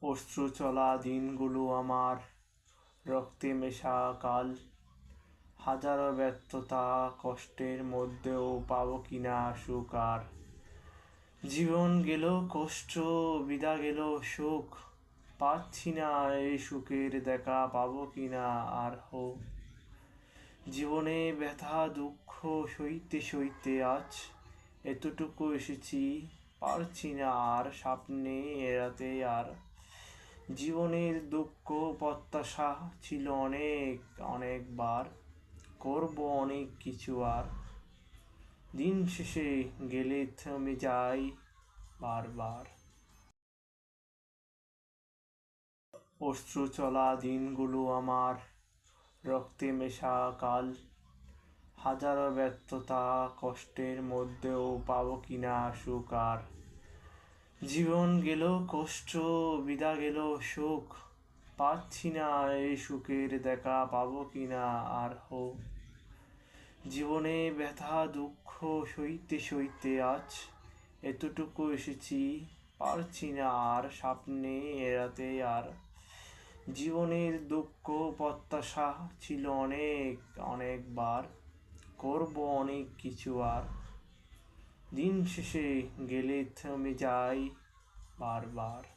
অশ্রু চলা দিনগুলো আমার রক্তে মেশা কাল। হাজারো ব্যর্থতা কষ্টের মধ্যেও পাবো কিনা সুখ আর। জীবন গেল কষ্ট, বিদা গেল সুখ, পাচ্ছি না এই সুখের দেখা, পাবো কিনা আর হো। জীবনে ব্যথা দুঃখ সইতে সইতে আজ এতটুকু এসেছি, পারছি না আর স্বপ্নে এড়াতে আর। জীবনের দুঃখ প্রত্যাশা ছিল অনেক অনেকবার, করব অনেক কিছু আর। দিন শেষে গেলে থেমে যাই বারবার। অশ্রু চলা দিনগুলো আমার রক্তে মেশা কাল। হাজারো ব্যর্থতা কষ্টের মধ্যেও পাবো কিনা সুখ আর। জীবন গেল কষ্ট, বিদা গেল সুখ, পাচ্ছি না এই সুখের দেখা, পাবো কিনা আর হো। জীবনে ব্যথা দুঃখ সইতে সইতে আজ এতটুকু এসেছি, পারছি না আর স্বপ্নে এড়াতে আর। জীবনের দুঃখ প্রত্যাশা ছিল অনেক অনেকবার, করব অনেক কিছু আর। দিন শেষে গেলে থেমে যাই বারবার।